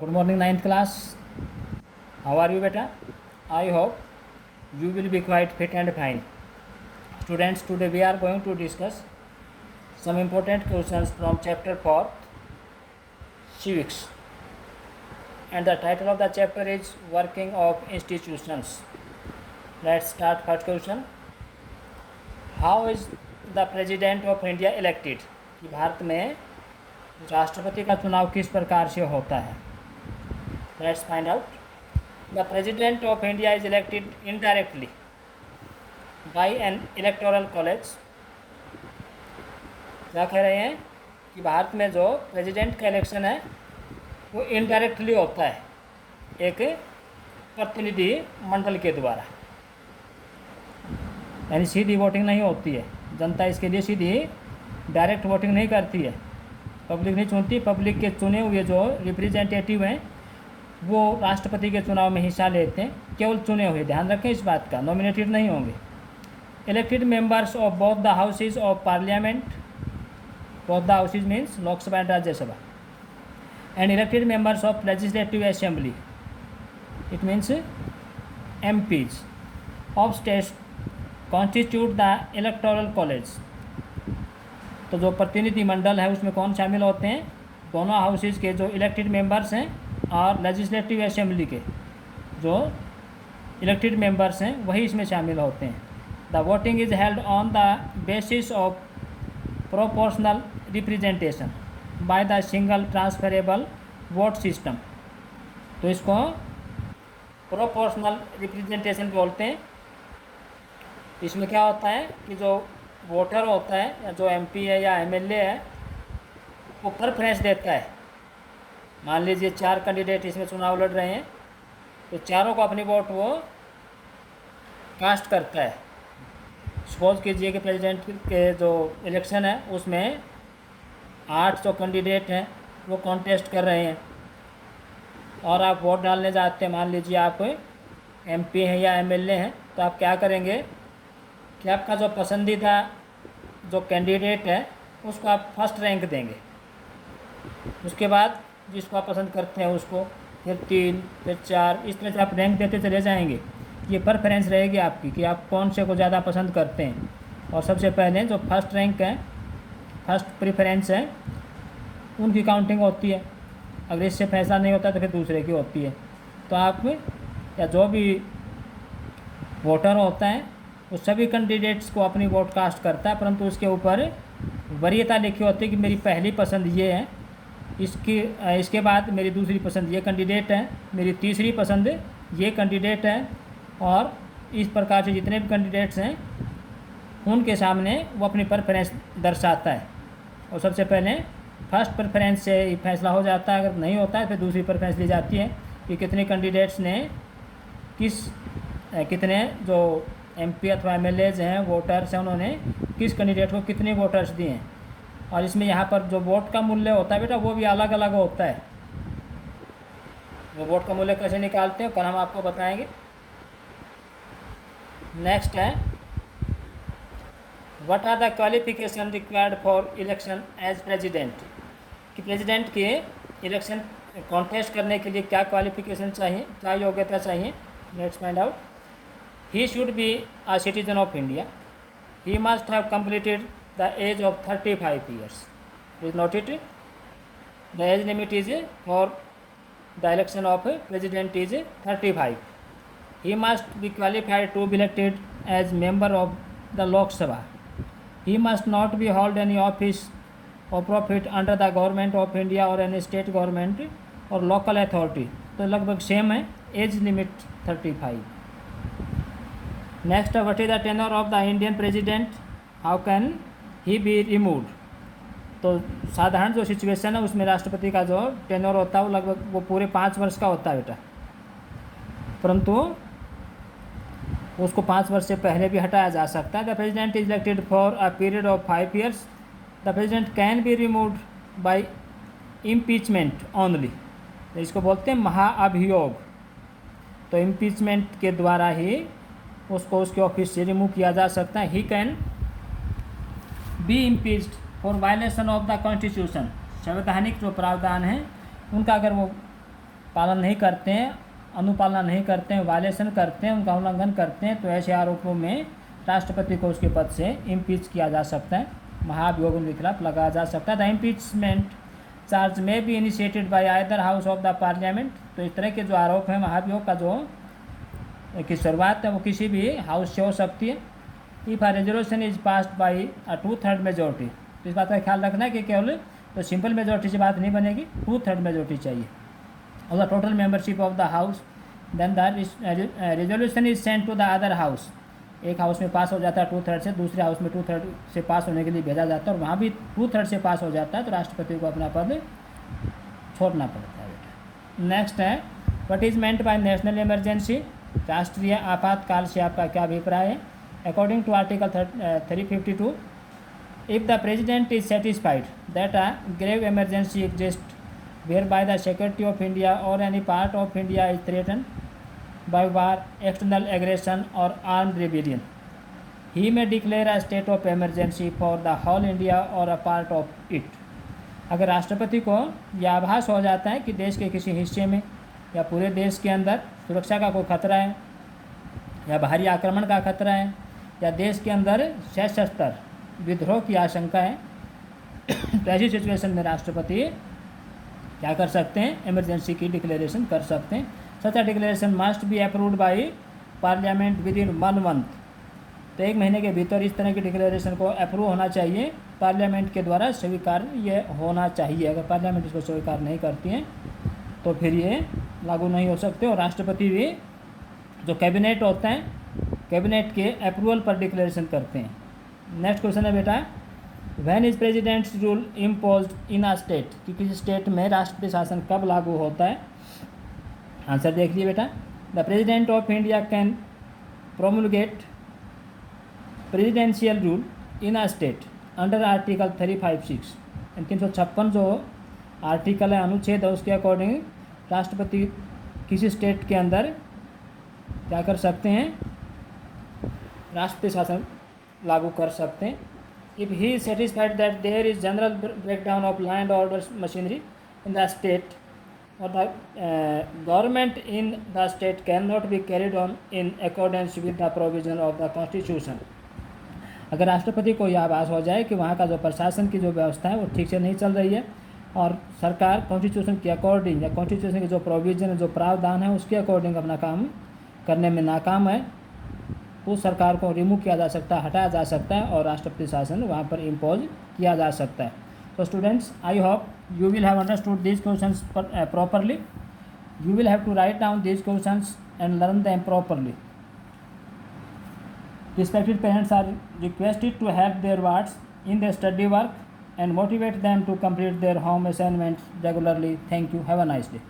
Good morning, ninth class. How are you, beta? I hope you will be quite fit and fine. Students, today we are going to discuss some important questions from chapter 4, Civics. And the title of the chapter is Working of Institutions. Let's start first question. How is the President of India elected? कि भारत में राष्ट्रपति का चुनाव किस प्रकार से होता है? Let's find out. The President of India is elected indirectly by an electoral college. क्या कह रहे हैं कि भारत में जो प्रेसिडेंट का इलेक्शन है वो इनडायरेक्टली होता है एक प्रतिनिधि मंडल के द्वारा, यानी सीधी वोटिंग नहीं होती है। जनता इसके लिए सीधी डायरेक्ट वोटिंग नहीं करती है, पब्लिक नहीं चुनती। पब्लिक के चुने हुए जो रिप्रेजेंटेटिव हैं वो राष्ट्रपति के चुनाव में हिस्सा लेते हैं, केवल चुने हुए। ध्यान रखें इस बात का, नॉमिनेटेड नहीं होंगे। Elected members of both the houses of parliament, both the houses means Lok Sabha and Rajya Sabha, and elected members of legislative assembly, it means MPs of states constitute the electoral college. तो जो प्रतिनिधि मंडल है उसमें कौन शामिल होते हैं? दोनों हाउसेज के जो इलेक्टेड मेंबर्स हैं और लेजिस्लेटिव असेंबली के जो इलेक्टेड मेंबर्स हैं वही इसमें शामिल होते हैं। The voting is held on the basis of proportional representation by the single transferable vote system. तो इसको प्रोपोर्शनल रिप्रेजेंटेशन बोलते हैं। इसमें क्या होता है कि जो वोटर होता है या जो MP है या MLA है वो प्रेफरेंस देता है। मान लीजिए 4 कैंडिडेट इसमें चुनाव लड़ रहे हैं तो चारों को अपनी वोट वो कास्ट करता है। सपोज कीजिए कि प्रेसिडेंट के जो इलेक्शन है उसमें 8 जो कैंडिडेट हैं वो कॉन्टेस्ट कर रहे हैं और आप वोट डालने जाते हैं। मान लीजिए आप MP हैं या MLA हैं, तो आप क्या करेंगे कि आपका जो पसंदीदा जो कैंडिडेट है उसको आप फर्स्ट रैंक देंगे। उसके बाद जिसको आप पसंद करते हैं उसको, फिर 3, फिर 4, इस तरह से आप रैंक देते चले जाएंगे। ये प्रेफरेंस रहेगी आपकी कि आप कौन से को ज़्यादा पसंद करते हैं। और सबसे पहले जो फर्स्ट रैंक है, फर्स्ट प्रेफरेंस है, उनकी काउंटिंग होती है। अगर इससे फैसला नहीं होता तो फिर दूसरे की होती है। तो आप या जो भी वोटर होता है वो सभी कैंडिडेट्स को अपनी वोट कास्ट करता है, परंतु उसके ऊपर वरीयता लिखी होती है कि मेरी पहली पसंद ये है, इसके बाद मेरी दूसरी पसंद ये कैंडिडेट है, मेरी तीसरी पसंद ये कैंडिडेट है। और इस प्रकार से जितने भी कैंडिडेट्स हैं उनके सामने वो अपनी प्रेफरेंस दर्शाता है। और सबसे पहले फर्स्ट प्रेफरेंस से ही फैसला हो जाता है। अगर नहीं होता है फिर दूसरी प्रेफरेंस ली जाती है कि कितने कैंडिडेट्स ने कितने जो MP अथवा MLAs हैं, वोटर्स हैं, उन्होंने किस कैंडिडेट को कितने वोटर्स दिए हैं। और इसमें यहाँ पर जो वोट का मूल्य होता है बेटा वो भी अलग अलग होता है। वो वोट का मूल्य कैसे निकालते हैं कल हम आपको बताएंगे। नेक्स्ट है, what are the qualification required for election as president. कि प्रेसिडेंट के इलेक्शन कॉन्टेस्ट करने के लिए क्या क्वालिफिकेशन चाहिए, क्या योग्यता चाहिए। Let's find out. He should be a citizen of India. He must have completed the age of 35 years. Please note it. The age limit is for the election of president is 35. He must be qualified to be elected as member of the Lok Sabha. He must not be hold any office of profit under the government of India or any state government or local authority. तो लगभग same है, age limit 35। Next, what is the tenure of the Indian president, how can he be removed. तो साधारण जो situation है उसमें राष्ट्रपति का जो टेन्योर होता है वो लगभग वो पूरे 5 वर्ष का होता है बेटा, परंतु उसको 5 वर्ष से पहले भी हटाया जा सकता है। The president is elected for a period of 5 years. The president can be removed by impeachment only. इसको बोलते हैं महाअभियोग। तो इम्पीचमेंट के द्वारा ही उसको उसके ऑफिस से रिमूव किया जा सकता है। He can be impeached for violation of the constitution. संवैधानिक जो प्रावधान हैं उनका अगर वो पालन नहीं करते हैं, अनुपालना नहीं करते हैं, वायलेशन करते हैं, उनका उल्लंघन करते हैं, तो ऐसे आरोपों में राष्ट्रपति को उसके पद से इम्पीच किया जा सकता है, महाभियोग उनके खिलाफ लगाया जा सकता है। द इम्पीचमेंट चार्ज में be initiated by either house of the parliament. तो इस तरह के जो आरोप हैं महाभियोग का जो की शुरुआत है वो किसी भी हाउस से हो सकती है। If a resolution is passed by a 2/3 majority, तो इस बात का ख्याल रखना है कि केवल तो सिंपल मेजोरिटी से बात नहीं बनेगी, 2/3 मेजोरिटी चाहिए। और the total membership of the house, then the resolution is sent to the other house. एक हाउस में पास हो जाता है 2/3 से, दूसरे हाउस में 2/3 से पास होने के लिए भेजा जाता है, और वहाँ भी 2/3 से पास हो जाता है, तो राष्ट्रपति को अपना पद छोड़ना पड़ता है बेटा। नेक्स्ट है, what is meant by national emergency, राष्ट्रीय आपातकाल से आपका क्या अभिप्राय है। According to article 352, if the president is satisfied that a grave emergency exist where by the security of India or any part of India is threaten by war, external aggression or armed rebellion, he may declare a state of emergency for the whole India or a part of it। अगर राष्ट्रपति को यह आभास हो जाता है कि देश के किसी हिस्से में या पूरे देश के अंदर सुरक्षा का कोई खतरा है, या बाहरी आक्रमण का खतरा है, या देश के अंदर सशस्त्र विद्रोह की आशंका है, तो ऐसी सिचुएशन में राष्ट्रपति क्या कर सकते हैं, इमरजेंसी की डिक्लेरेशन कर सकते हैं। Such a declaration must be approved by parliament within 1 month। तो 1 महीने के भीतर इस तरह की डिक्लेरेशन को अप्रूव होना चाहिए, पार्लियामेंट के द्वारा स्वीकार ये होना चाहिए। अगर पार्लियामेंट इसको स्वीकार नहीं करती है तो फिर ये लागू नहीं हो सकते, और राष्ट्रपति भी जो कैबिनेट होता है, कैबिनेट के अप्रूवल पर डिक्लेरेशन करते हैं। नेक्स्ट क्वेश्चन है बेटा, when is presidents rule imposed in a state, कि किसी स्टेट में राष्ट्रपति शासन कब लागू होता है। आंसर देख लीजिए बेटा, the president of India can प्रोमुलगेट presidential rule in a state under article 356। 356 जो आर्टिकल है, अनुच्छेद है, उसके अकॉर्डिंग राष्ट्रपति किसी स्टेट के अंदर क्या कर सकते हैं, राष्ट्रपति शासन लागू कर सकते हैं। If he is satisfied that there is general breakdown of land order machinery in the state or the government in the state cannot be carried on in accordance with the provision of the constitution। अगर राष्ट्रपति को यह आभास हो जाए कि वहाँ का जो प्रशासन की जो व्यवस्था है वो ठीक से नहीं चल रही है, और सरकार कॉन्स्टिट्यूशन के अकॉर्डिंग या कॉन्स्टिट्यूशन के जो प्रोविजन जो प्रावधान है उसके अकॉर्डिंग अपना काम करने में नाकाम है, तो सरकार को रिमूव किया जा सकता है, हटाया जा सकता है, और राष्ट्रपति शासन वहाँ पर इम्पोज किया जा सकता है। So students, I hope you will have understood these questions properly. You will have to write down these questions and learn them properly. Respected parents are requested to help their wards in their study work and motivate them to complete their home assignments regularly. Thank you. Have a nice day.